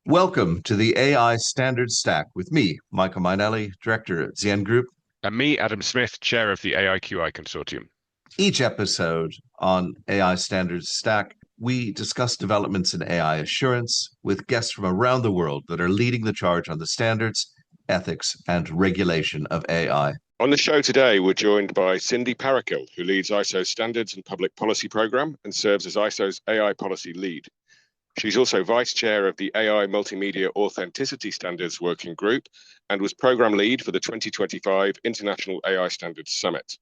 Welcome to the AI Standards Stack with me, Michael Mainelli, Director at Zien Group. And me, Adam Smith, Chair of the AIQI Consortium. Each episode on AI Standards Stack, we discuss developments in AI assurance with guests from around the world that are leading the charge on the standards, ethics, and regulation of AI. On the show today, we're joined by Cindy Parokkil, who leads ISO's Standards and Public Policy Program and serves as ISO's AI Policy Lead. She's also Vice Chair of the AI Multimedia Authenticity Standards Working Group and was Program Lead for the 2025 International AI Standards Summit.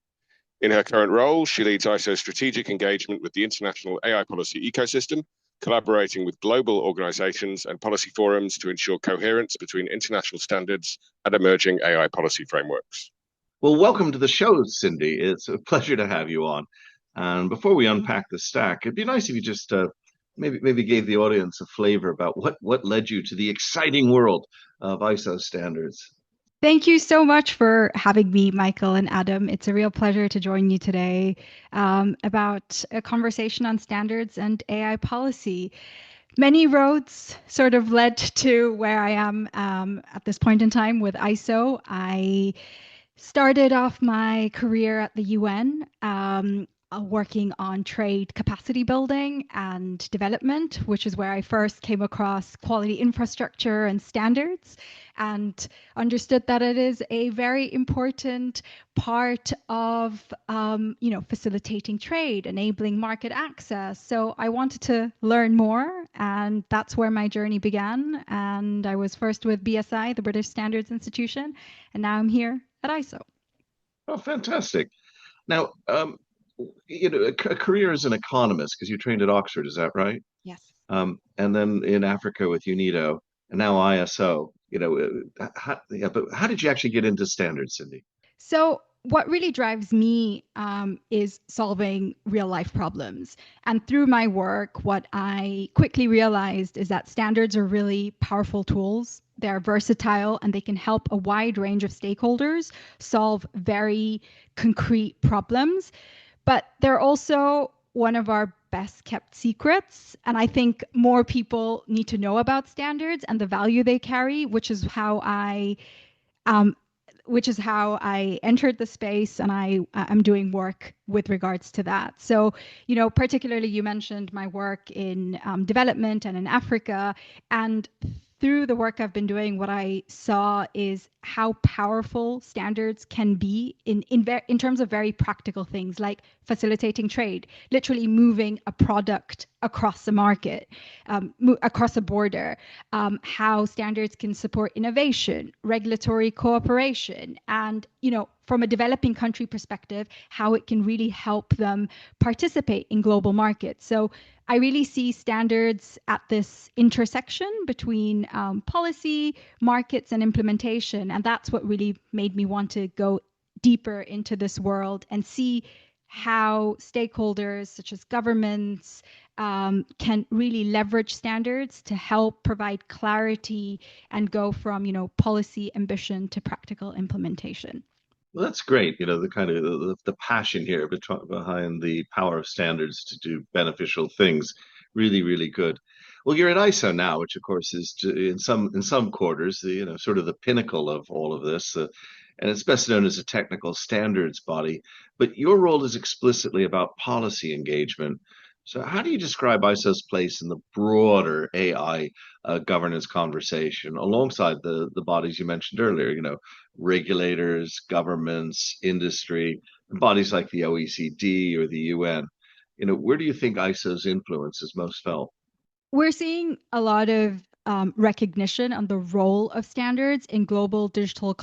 In her current role, she leads ISO's strategic engagement with the international AI policy ecosystem, collaborating with global organizations and policy forums to ensure coherence between international standards and emerging AI policy frameworks. Well, welcome to the show, Cindy. It's a pleasure to have you on. And before we unpack the stack, it'd be nice if you just maybe gave the audience a flavor about what led you to the exciting world of ISO standards. Thank you so much for having me, Michael and Adam. It's a real pleasure to join you today about a conversation on standards and AI policy. Many roads sort of led to where I am at this point in time with ISO. I started off my career at the UN, working on trade capacity building and development, which is where I first came across quality infrastructure and standards, and understood that it is a very important part of facilitating trade, enabling market access. So I wanted to learn more, and that's where my journey began. And I was first with BSI, the British Standards Institution, and now I'm here at ISO. Oh, fantastic. Now, a career as an economist, because you trained at Oxford, is that right? Yes. And then in Africa with UNIDO, and now ISO. But how did you actually get into standards, Cindy? So what really drives me is solving real life problems. And through my work, what I quickly realized is that standards are really powerful tools. They're versatile and they can help a wide range of stakeholders solve very concrete problems. But they're also one of our best kept secrets. And I think more people need to know about standards and the value they carry, which is how I entered the space, and I'm doing work with regards to that. So, particularly you mentioned my work in development and in Africa, and through the work I've been doing, what I saw is how powerful standards can be in terms of very practical things like facilitating trade, literally moving a product across a market, across a border, how standards can support innovation, regulatory cooperation, and, from a developing country perspective, how it can really help them participate in global markets. So I really see standards at this intersection between policy, markets, and implementation. And that's what really made me want to go deeper into this world and see how stakeholders such as governments can really leverage standards to help provide clarity and go from, policy ambition to practical implementation. Well, that's great. The kind of the passion here behind the power of standards to do beneficial things. Really, really good. Well, you're at ISO now, which of course is in some quarters, sort of the pinnacle of all of this, and it's best known as a technical standards body. But your role is explicitly about policy engagement. So how do you describe ISO's place in the broader AI governance conversation alongside the bodies you mentioned earlier, regulators, governments, industry, bodies like the OECD or the UN? Where do you think ISO's influence is most felt? We're seeing a lot of recognition on the role of standards in global digital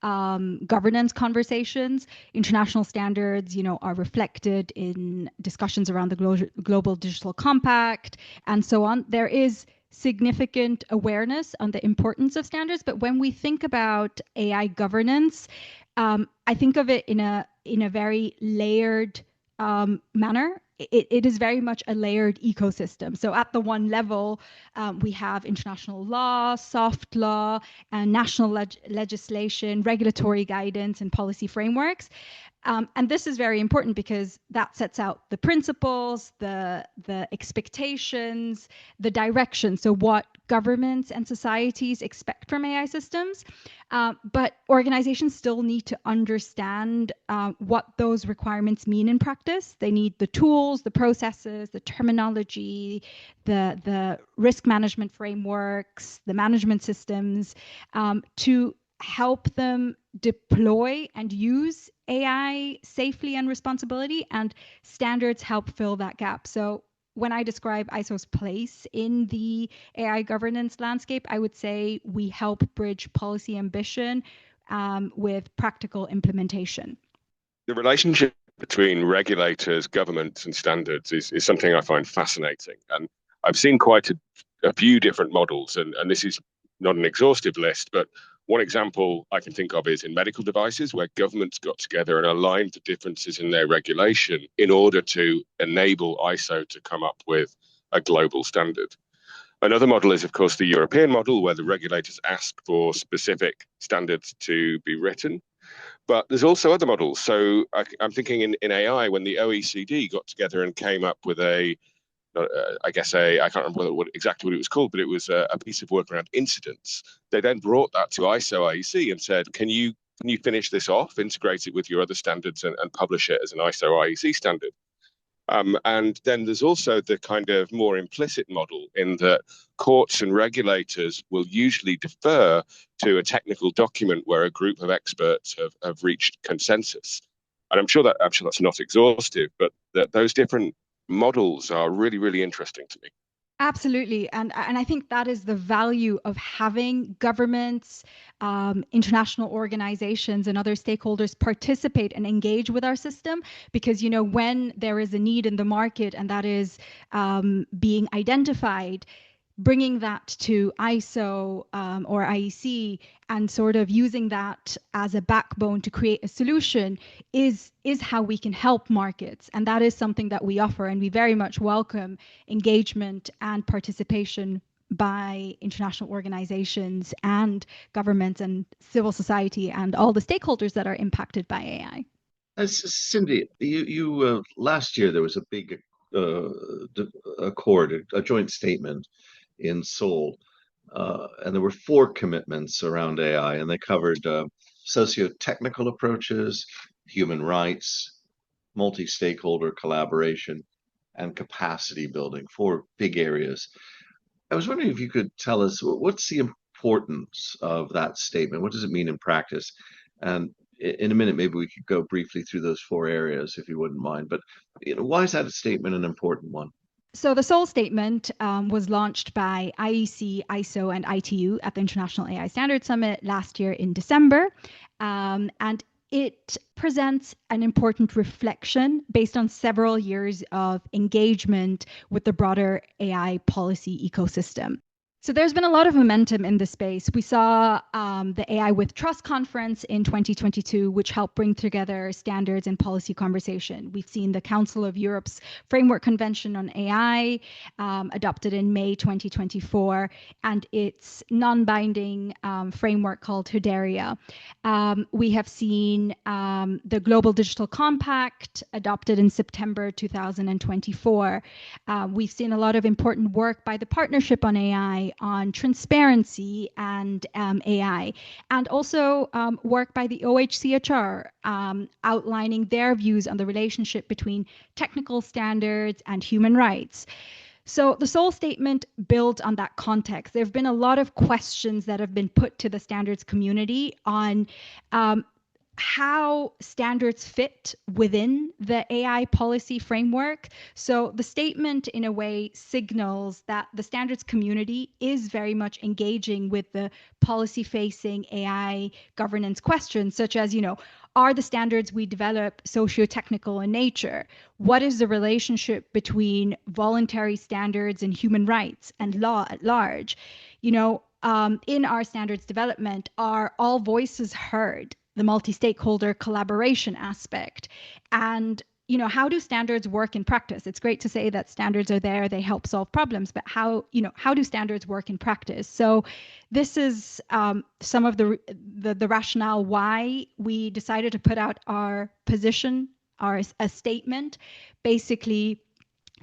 governance conversations. International standards, are reflected in discussions around the Global Digital Compact and so on. There is significant awareness on the importance of standards, but when we think about AI governance, I think of it in a very layered manner. It is very much a layered ecosystem. So at the one level, we have international law, soft law, and national legislation, regulatory guidance, and policy frameworks. And this is very important because that sets out the principles, the expectations, the direction. So what governments and societies expect from AI systems. But organizations still need to understand what those requirements mean in practice. They need the tools, the processes, the terminology, the risk management frameworks, the management systems to help them deploy and use AI safely and responsibility, and standards help fill that gap. So when I describe ISO's place in the AI governance landscape, I would say we help bridge policy ambition with practical implementation. The relationship between regulators, governments, and standards is something I find fascinating. And I've seen quite a few different models, and this is not an exhaustive list, but one example I can think of is in medical devices, where governments got together and aligned the differences in their regulation in order to enable ISO to come up with a global standard. Another model is, of course, the European model, where the regulators ask for specific standards to be written. But there's also other models. So I'm thinking in AI, when the OECD got together and came up with I can't remember exactly what it was called, but it was a piece of work around incidents. They then brought that to ISO IEC and said, can you finish this off, integrate it with your other standards and publish it as an ISO IEC standard? And then there's also the kind of more implicit model in that courts and regulators will usually defer to a technical document where a group of experts have reached consensus. And I'm sure that's not exhaustive, but those different models are really, really interesting to me. Absolutely. And I think that is the value of having governments, international organizations, and other stakeholders participate and engage with our system. Because, when there is a need in the market and that is being identified, bringing that to ISO or IEC and sort of using that as a backbone to create a solution is how we can help markets. And that is something that we offer, and we very much welcome engagement and participation by international organizations and governments and civil society and all the stakeholders that are impacted by AI. Cindy, you last year there was a big accord, a joint statement in Seoul, and there were 4 commitments around AI, and they covered socio-technical approaches, human rights, multi-stakeholder collaboration, and capacity building, 4 big areas. I was wondering if you could tell us what's the importance of that statement? What does it mean in practice? And in a minute, maybe we could go briefly through those 4 areas, if you wouldn't mind. But why is that statement an important one? So the Seoul Statement was launched by IEC, ISO, and ITU at the International AI Standards Summit last year in December. And it presents an important reflection based on several years of engagement with the broader AI policy ecosystem. So there's been a lot of momentum in this space. We saw the AI with Trust conference in 2022, which helped bring together standards and policy conversation. We've seen the Council of Europe's Framework Convention on AI adopted in May 2024, and its non-binding framework called Hudaria. We have seen the Global Digital Compact adopted in September 2024. We've seen a lot of important work by the Partnership on AI on transparency and AI, and also work by the OHCHR outlining their views on the relationship between technical standards and human rights. So the Seoul Statement builds on that context. There have been a lot of questions that have been put to the standards community on how standards fit within the AI policy framework. So the statement, in a way, signals that the standards community is very much engaging with the policy-facing AI governance questions, such as, are the standards we develop socio-technical in nature? What is the relationship between voluntary standards and human rights and law at large? In our standards development, are all voices heard? The multi-stakeholder collaboration aspect, and how do standards work in practice? It's great to say that standards are there, they help solve problems, but how do standards work in practice? So this is some of the rationale why we decided to put out our position, a statement, basically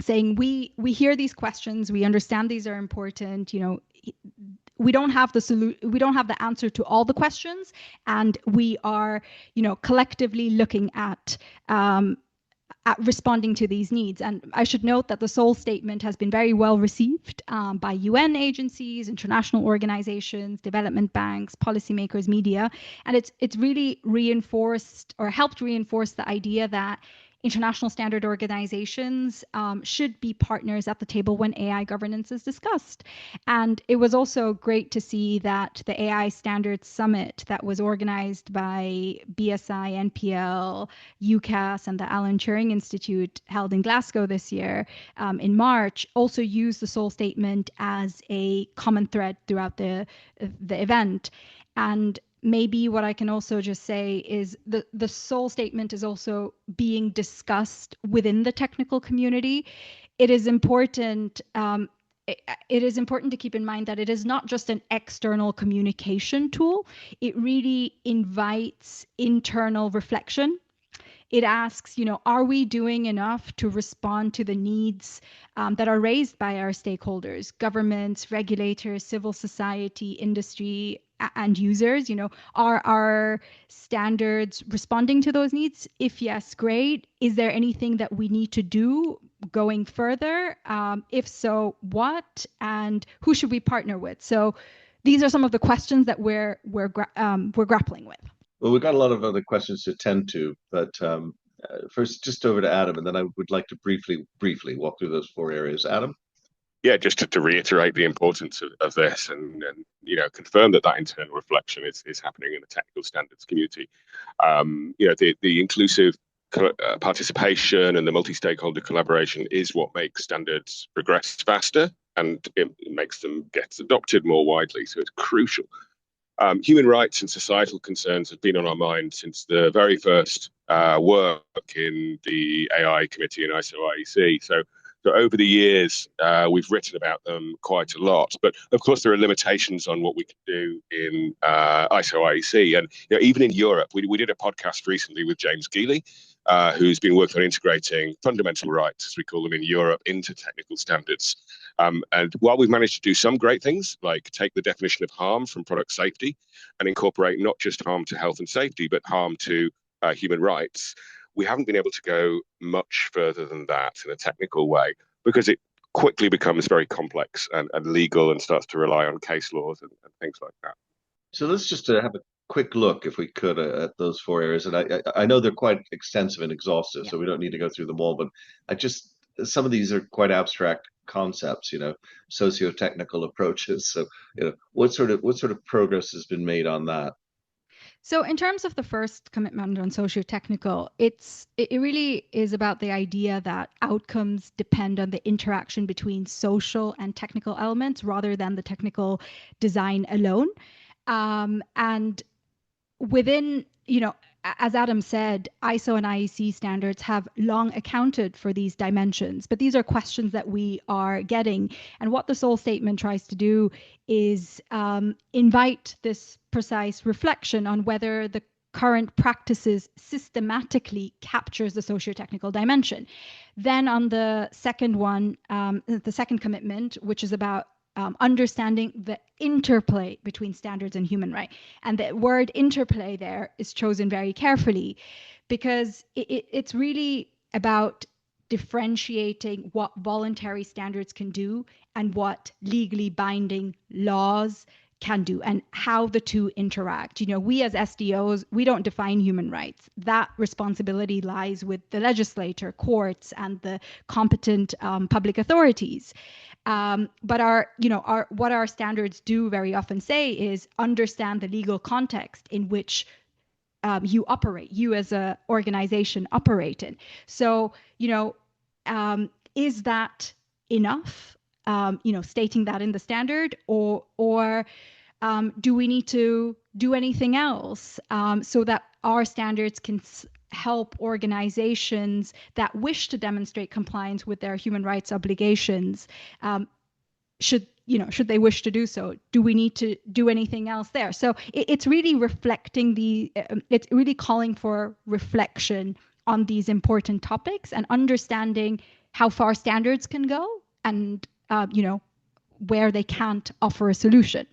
saying we hear these questions, we understand these are important, we don't have the answer to all the questions, and we are, collectively looking at responding to these needs. And I should note that the Seoul Statement has been very well received by UN agencies, international organizations, development banks, policymakers, media, and it's really reinforced or helped reinforce the idea that international standard organizations should be partners at the table when AI governance is discussed. And it was also great to see that the AI Standards Summit that was organized by BSI, NPL, UCAS, and the Alan Turing Institute, held in Glasgow this year in March, also used the Seoul Statement as a common thread throughout the event. And maybe what I can also just say is the Seoul Statement is also being discussed within the technical community. It is important. It is important to keep in mind that it is not just an external communication tool. It really invites internal reflection. It asks, are we doing enough to respond to the needs that are raised by our stakeholders, governments, regulators, civil society, industry, and users? Are our standards responding to those needs? If yes, great. Is there anything that we need to do going further? If so, what? And who should we partner with? So these are some of the questions that we're grappling with. Well, we've got a lot of other questions to attend to, but first, just over to Adam, and then I would like to briefly walk through those 4 areas. Adam? Yeah, just to reiterate the importance of this and confirm that internal reflection is happening in the technical standards community. The inclusive participation and the multi-stakeholder collaboration is what makes standards progress faster, and it makes them get adopted more widely. So it's crucial. Human rights and societal concerns have been on our mind since the very first work in the AI committee in ISO IEC. So over the years, we've written about them quite a lot. But of course, there are limitations on what we can do in ISO IEC. And even in Europe, we did a podcast recently with James Geely, who's been working on integrating fundamental rights, as we call them in Europe, into technical standards. And while we've managed to do some great things, like take the definition of harm from product safety and incorporate not just harm to health and safety, but harm to human rights, we haven't been able to go much further than that in a technical way, because it quickly becomes very complex and legal and starts to rely on case laws and things like that. So let's just have a quick look, if we could, at those 4 areas. And I know they're quite extensive and exhaustive, so we don't need to go through them all, but some of these are quite abstract concepts, socio-technical approaches. So, what sort of progress has been made on that? So in terms of the first commitment on socio-technical, it really is about the idea that outcomes depend on the interaction between social and technical elements rather than the technical design alone. And within, as Adam said, ISO and IEC standards have long accounted for these dimensions, but these are questions that we are getting. And what the Seoul Statement tries to do is invite this precise reflection on whether the current practices systematically captures the socio-technical dimension. Then on the second one, the second commitment, which is about understanding the interplay between standards and human right. And the word interplay there is chosen very carefully, because it's really about differentiating what voluntary standards can do and what legally binding laws can do, and how the two interact. We as SDOs, we don't define human rights. That responsibility lies with the legislator, courts, and the competent public authorities. But what our standards do very often say is understand the legal context in which you operate, you as an organization operate in. So, is that enough? Stating that in the standard, or do we need to do anything else so that our standards can help organizations that wish to demonstrate compliance with their human rights obligations, should they wish to do so? Do we need to do anything else there? So it's really reflecting it's really calling for reflection on these important topics and understanding how far standards can go and, where they can't offer a solution.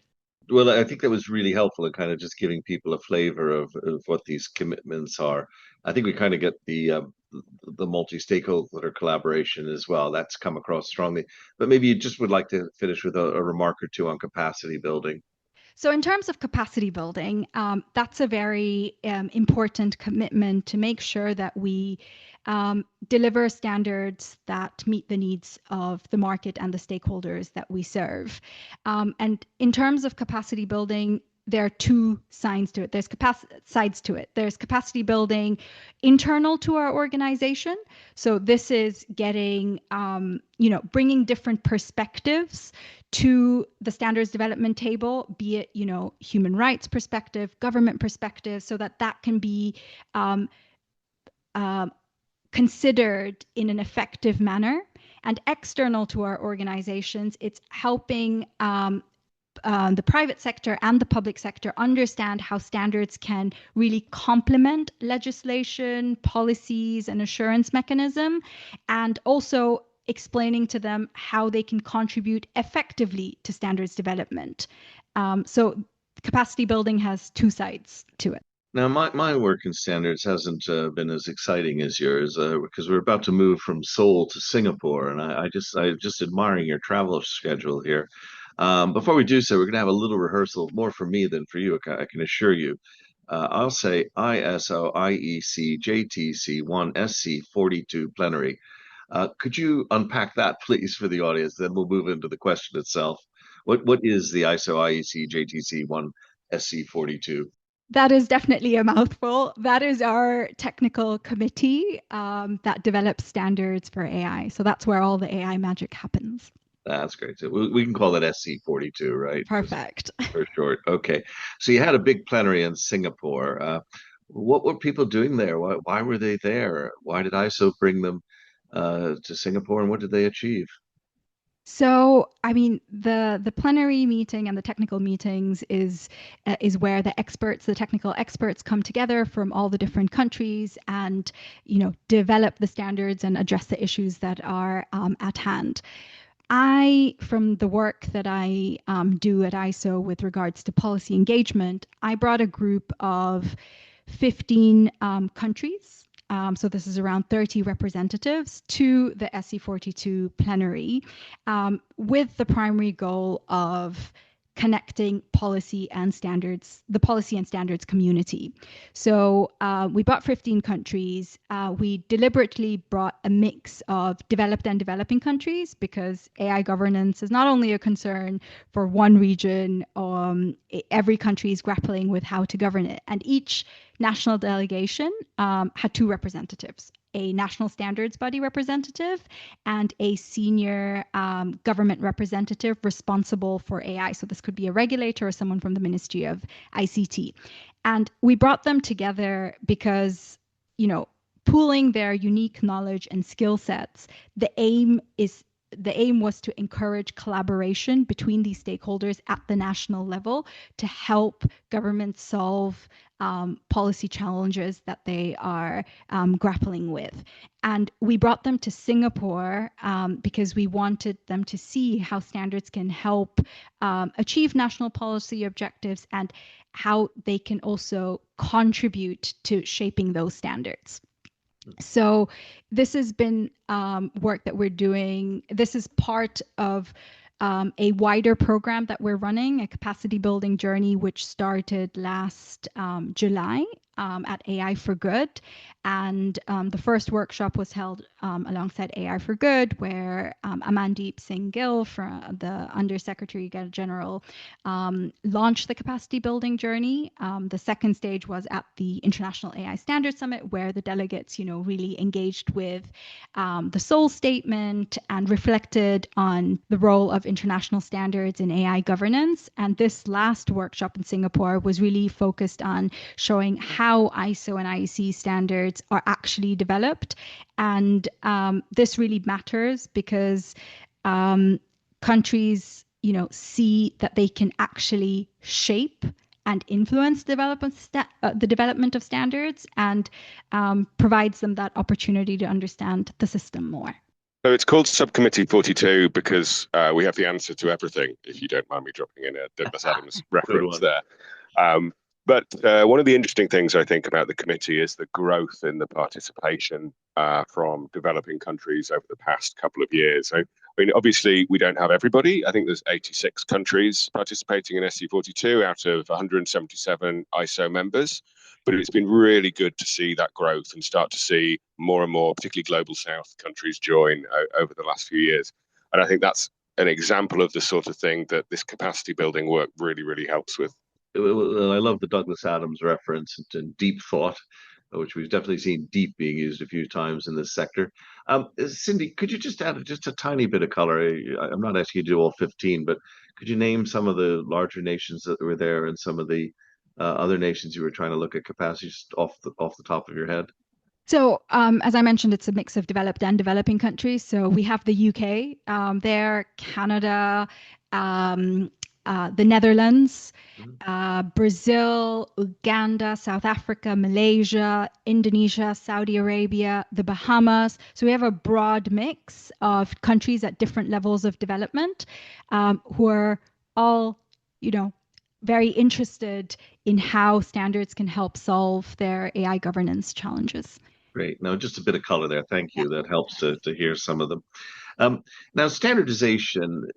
Well, I think that was really helpful in kind of just giving people a flavor of what these commitments are. I think we kind of get the multi-stakeholder collaboration as well. That's come across strongly. But maybe you just would like to finish with a remark or two on capacity building. So in terms of capacity building, that's a very important commitment to make sure that we deliver standards that meet the needs of the market and the stakeholders that we serve. And in terms of capacity building, there are two sides to it. There's capacity building internal to our organization. So this is getting, bringing different perspectives to the standards development table, be it, human rights perspective, government perspective, so that can be considered in an effective manner. And external to our organizations, it's helping the private sector and the public sector understand how standards can really complement legislation, policies, and assurance mechanism, and also explaining to them how they can contribute effectively to standards development. So capacity building has two sides to it. Now, my work in standards hasn't been as exciting as yours because we're about to move from Seoul to Singapore, and I'm just admiring your travel schedule here. Before we do so, we're going to have a little rehearsal, more for me than for you, I can assure you. I'll say ISO IEC JTC 1 SC 42 plenary. Could you unpack that, please, for the audience? Then we'll move into the question itself. What is the ISO IEC JTC 1 SC 42? That is definitely a mouthful. That is our technical committee that develops standards for AI. So that's where all the AI magic happens. That's great. So we can call it SC42, right? Perfect. For short. Okay. So you had a big plenary in Singapore. What were people doing there? Why were they there? Why did ISO bring them to Singapore, and what did they achieve? So, I mean, the plenary meeting and the technical meetings is where the technical experts come together from all the different countries and, develop the standards and address the issues that are at hand. From the work that I do at ISO with regards to policy engagement, I brought a group of 15 countries. So this is around 30 representatives to the SC42 plenary with the primary goal of connecting policy and standards, the policy and standards community. So we brought 15 countries. We deliberately brought a mix of developed and developing countries because AI governance is not only a concern for one region, every country is grappling with how to govern it. And each national delegation had two representatives, a national standards body representative and a senior government representative responsible for AI. So this could be a regulator or someone from the Ministry of ICT. And we brought them together because, pooling their unique knowledge and skill sets, the aim was to encourage collaboration between these stakeholders at the national level to help governments solve policy challenges that they are grappling with. And we brought them to Singapore because we wanted them to see how standards can help achieve national policy objectives and how they can also contribute to shaping those standards. So this has been work that we're doing. This is part of a wider program that we're running, a capacity building journey, which started last July at AI for Good. And the first workshop was held alongside AI for Good, where Amandeep Singh Gill, from the Undersecretary General, launched the capacity building journey. The second stage was at the International AI Standards Summit, where the delegates, really engaged with the Seoul Statement and reflected on the role of international standards in AI governance. And this last workshop in Singapore was really focused on showing how how ISO and IEC standards are actually developed. And this really matters because countries, see that they can actually shape and influence the development of standards, and provides them that opportunity to understand the system more. So it's called Subcommittee 42 because we have the answer to everything, if you don't mind me dropping in a Douglas Adams reference there. But one of the interesting things I think about the committee is the growth in the participation from developing countries over the past couple of years. So, I mean, obviously, we don't have everybody. I think there's 86 countries participating in SC42 out of 177 ISO members. But it's been really good to see that growth and start to see more and more, particularly Global South countries, join over the last few years. And I think that's an example of the sort of thing that this capacity building work really, really helps with. I love the Douglas Adams reference and deep thought, which we've definitely seen deep being used a few times in this sector. Cindy, could you just add just a tiny bit of color? I'm not asking you to do all 15, but could you name some of the larger nations that were there and some of the other nations you were trying to look at capacity just off the top of your head? So, as I mentioned, it's a mix of developed and developing countries. So we have the UK there, Canada, the Netherlands, Brazil, Uganda, South Africa, Malaysia, Indonesia, Saudi Arabia, the Bahamas. So we have a broad mix of countries at different levels of development, who are all, very interested in how standards can help solve their AI governance challenges. Great. Now, just a bit of color there. Thank you. That helps to hear some of them. Now, standardization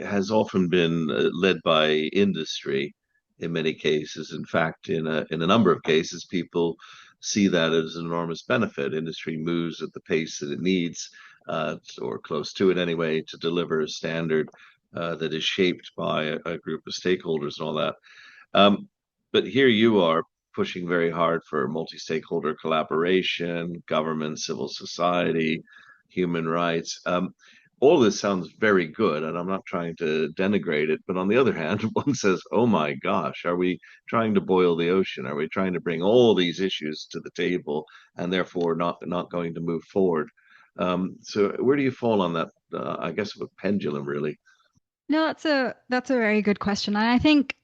has often been led by industry in many cases. In fact, in a number of cases, people see that as an enormous benefit. Industry moves at the pace that it needs, or close to it anyway, to deliver a standard that is shaped by a group of stakeholders and all that. But here you are pushing very hard for multi-stakeholder collaboration, government, civil society, human rights. All this sounds very good, and I'm not trying to denigrate it, but on the other hand, one says, oh my gosh, are we trying to boil the ocean? Are we trying to bring all these issues to the table and therefore not going to move forward? So where do you fall on that, I guess, a pendulum, really? No, that's a very good question. And I think,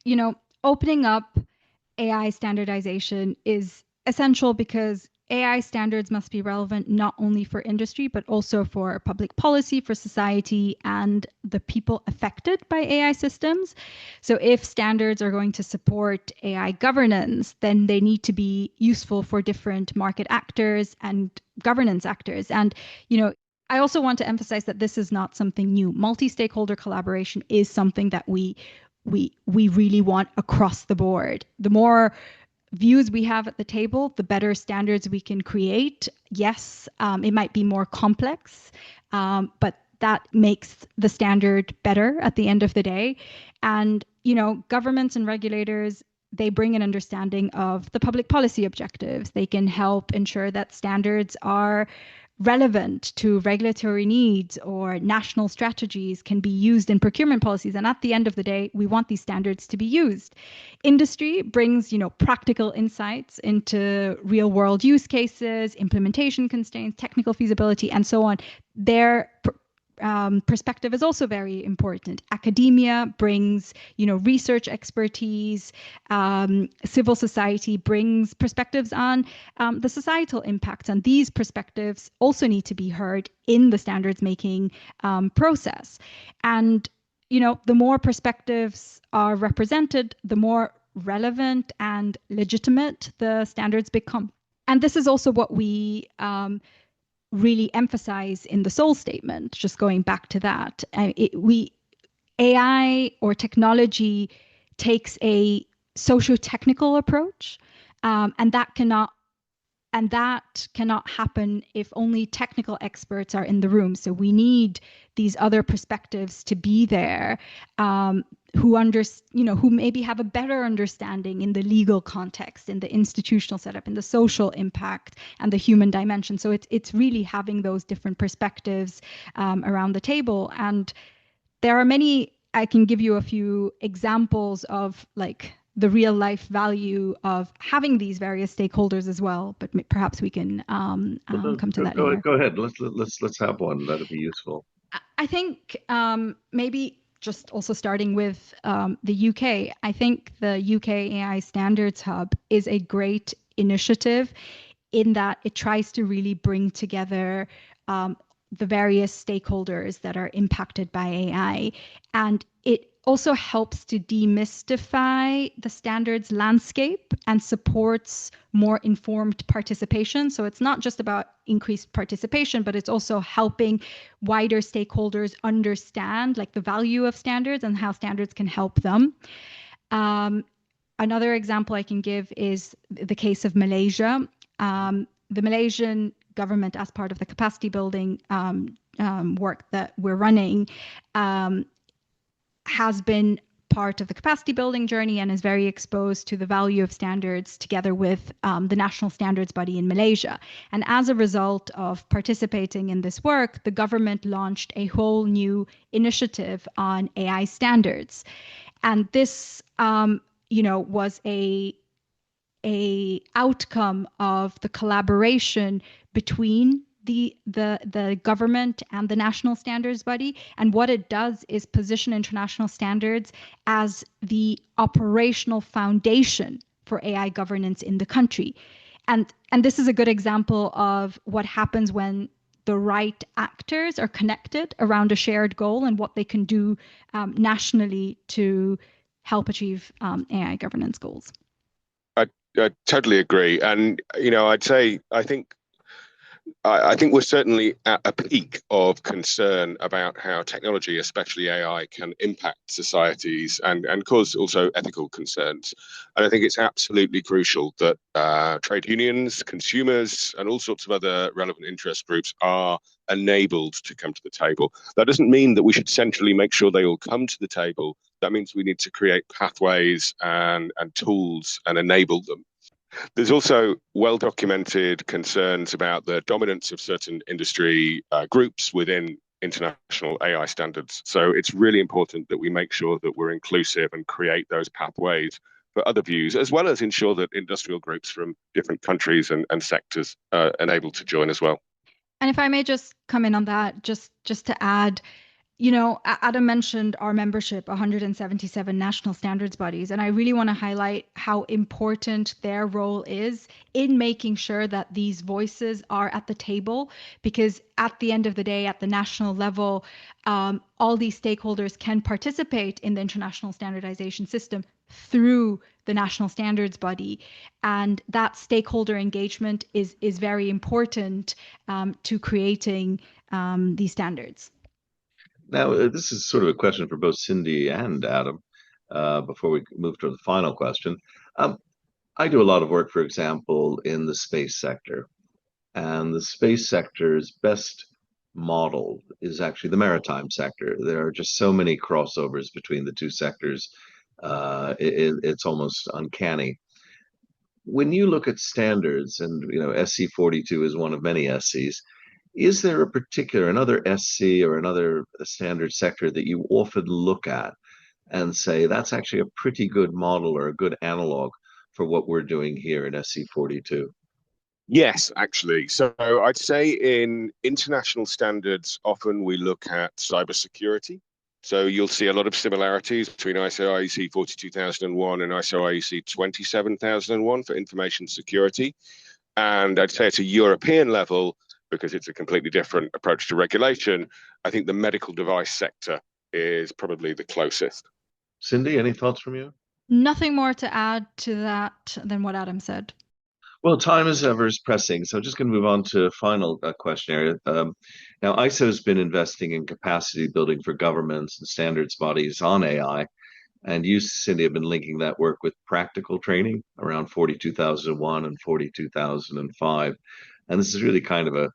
opening up AI standardization is essential because AI standards must be relevant not only for industry, but also for public policy, for society, and the people affected by AI systems. So if standards are going to support AI governance, then they need to be useful for different market actors and governance actors. And, I also want to emphasize that this is not something new. Multi-stakeholder collaboration is something that we really want across the board. The more views we have at the table, the better standards we can create. Yes, it might be more complex, but that makes the standard better at the end of the day. And, governments and regulators, they bring an understanding of the public policy objectives. They can help ensure that standards are relevant to regulatory needs or national strategies, can be used in procurement policies. And at the end of the day, we want these standards to be used. Industry brings, practical insights into real world use cases, implementation constraints, technical feasibility, and so on. Their perspective is also very important. Academia brings, research expertise. Civil society brings perspectives on the societal impacts, and these perspectives also need to be heard in the standards making process. And, the more perspectives are represented, the more relevant and legitimate the standards become. And this is also what we really emphasize in the Seoul Statement, just going back to that. AI or technology takes a socio-technical approach, and that cannot happen if only technical experts are in the room. So we need these other perspectives to be there, who maybe have a better understanding in the legal context, in the institutional setup, in the social impact, and the human dimension. So it's really having those different perspectives around the table. And there are many. I can give you a few examples of the real life value of having these various stakeholders as well. But perhaps we can come to that later. Go ahead. Let's have one. That'd be useful. I think maybe just also starting with the UK. I think the UK AI Standards Hub is a great initiative in that it tries to really bring together the various stakeholders that are impacted by AI. And it also helps to demystify the standards landscape and supports more informed participation. So it's not just about increased participation, but it's also helping wider stakeholders understand like the value of standards and how standards can help them. Another example I can give is the case of Malaysia. The Malaysian government, as part of the capacity building work that we're running, has been part of the capacity building journey and is very exposed to the value of standards together with the national standards body in Malaysia. And as a result of participating in this work, the government launched a whole new initiative on AI standards. And this, was a outcome of the collaboration between the government and the national standards body. And what it does is position international standards as the operational foundation for AI governance in the country. And this is a good example of what happens when the right actors are connected around a shared goal and what they can do nationally to help achieve AI governance goals. I totally agree. And, I think we're certainly at a peak of concern about how technology, especially AI, can impact societies and cause also ethical concerns. And I think it's absolutely crucial that trade unions, consumers, and all sorts of other relevant interest groups are enabled to come to the table. That doesn't mean that we should centrally make sure they all come to the table. That means we need to create pathways and tools and enable them. There's also well-documented concerns about the dominance of certain industry groups within international AI standards. So it's really important that we make sure that we're inclusive and create those pathways for other views, as well as ensure that industrial groups from different countries and sectors are enabled to join as well. And if I may just come in on that, just to add, Adam mentioned our membership, 177 national standards bodies, and I really want to highlight how important their role is in making sure that these voices are at the table, because at the end of the day, at the national level, all these stakeholders can participate in the international standardization system through the national standards body, and that stakeholder engagement is very important to creating these standards. Now, this is sort of a question for both Cindy and Adam, before we move to the final question. I do a lot of work, for example, in the space sector, and the space sector's best model is actually the maritime sector. There are just so many crossovers between the two sectors. It's almost uncanny. When you look at standards, and SC42 is one of many SCs, is there another SC or another standard sector that you often look at and say that's actually a pretty good model or a good analog for what we're doing here in SC42? Yes, actually. So I'd say in international standards, often we look at cybersecurity. So you'll see a lot of similarities between ISO IEC 42001 and ISO IEC 27001 for information security. And I'd say at a European level, because it's a completely different approach to regulation, I think the medical device sector is probably the closest. Cindy, any thoughts from you? Nothing more to add to that than what Adam said. Well, time is ever pressing, so I'm just going to move on to a final question area. Now, ISO has been investing in capacity building for governments and standards bodies on AI, and you, Cindy, have been linking that work with practical training around 42001 and 42005. And this is really kind of a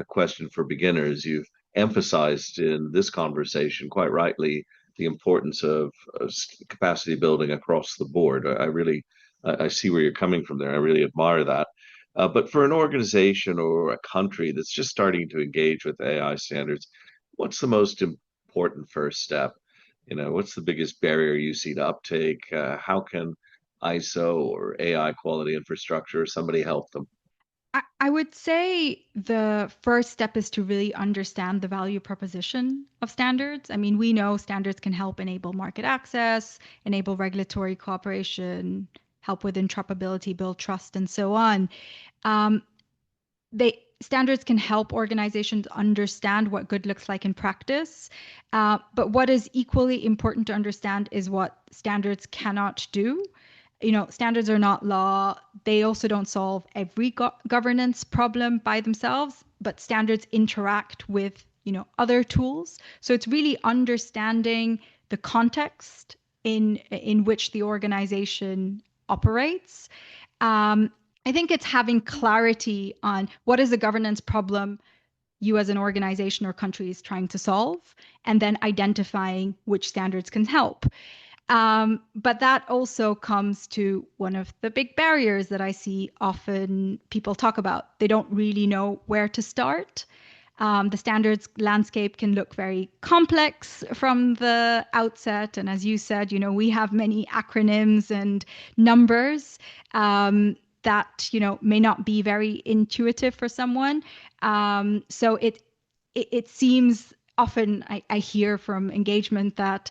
question for beginners. You've emphasized in this conversation, quite rightly, the importance of capacity building across the board. I see where you're coming from there. I really admire that. But for an organization or a country that's just starting to engage with AI standards, what's the most important first step? What's the biggest barrier you see to uptake? How can ISO or AI quality infrastructure? Somebody help them. I would say the first step is to really understand the value proposition of standards. I mean, we know standards can help enable market access, enable regulatory cooperation, help with interoperability, build trust, and so on. Um, Standards can help organizations understand what good looks like in practice. But what is equally important to understand is what standards cannot do. Standards are not law. They also don't solve every governance problem by themselves, but standards interact with, other tools. So it's really understanding the context in which the organization operates. I think it's having clarity on what is the governance problem you as an organization or country is trying to solve, and then identifying which standards can help. But that also comes to one of the big barriers that I see often people talk about. They don't really know where to start. The standards landscape can look very complex from the outset. And as you said, we have many acronyms and numbers that, may not be very intuitive for someone. So it seems often I hear from engagement that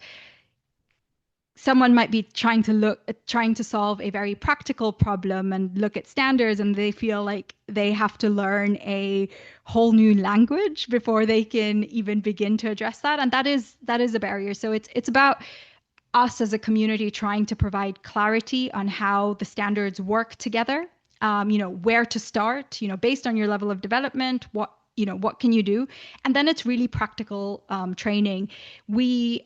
someone might be trying to solve a very practical problem and look at standards, and they feel like they have to learn a whole new language before they can even begin to address that. And that is a barrier. So it's about us as a community trying to provide clarity on how the standards work together, where to start, based on your level of development, what can you do? And then it's really practical training. We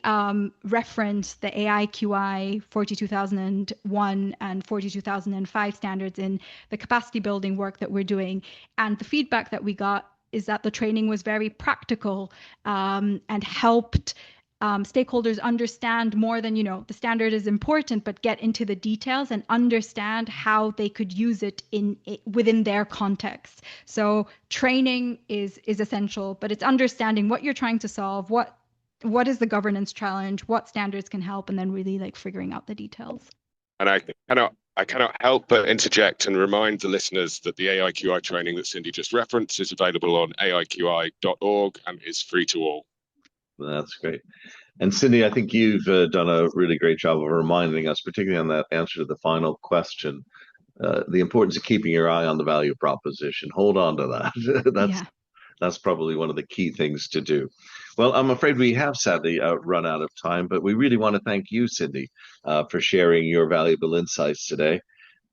reference the AIQI 42001 and 42005 standards in the capacity building work that we're doing. And the feedback that we got is that the training was very practical and helped stakeholders understand more than, the standard is important, but get into the details and understand how they could use it within their context. So training is essential, but it's understanding what you're trying to solve, what is the governance challenge, what standards can help, and then really like figuring out the details. And I cannot help but interject and remind the listeners that the AIQI training that Cindy just referenced is available on aiqi.org and is free to all. That's great. And Cindy, I think you've done a really great job of reminding us, particularly on that answer to the final question, the importance of keeping your eye on the value proposition. Hold on to that. That's probably one of the key things to do. Well, I'm afraid we have sadly run out of time, but we really want to thank you, Cindy, for sharing your valuable insights today.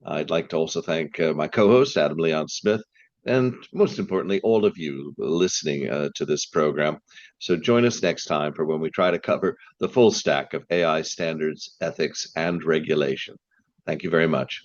I'd like to also thank my co-host, Adam Leon Smith, and most importantly, all of you listening to this program. So join us next time for when we try to cover the full stack of AI standards, ethics, and regulation. Thank you very much.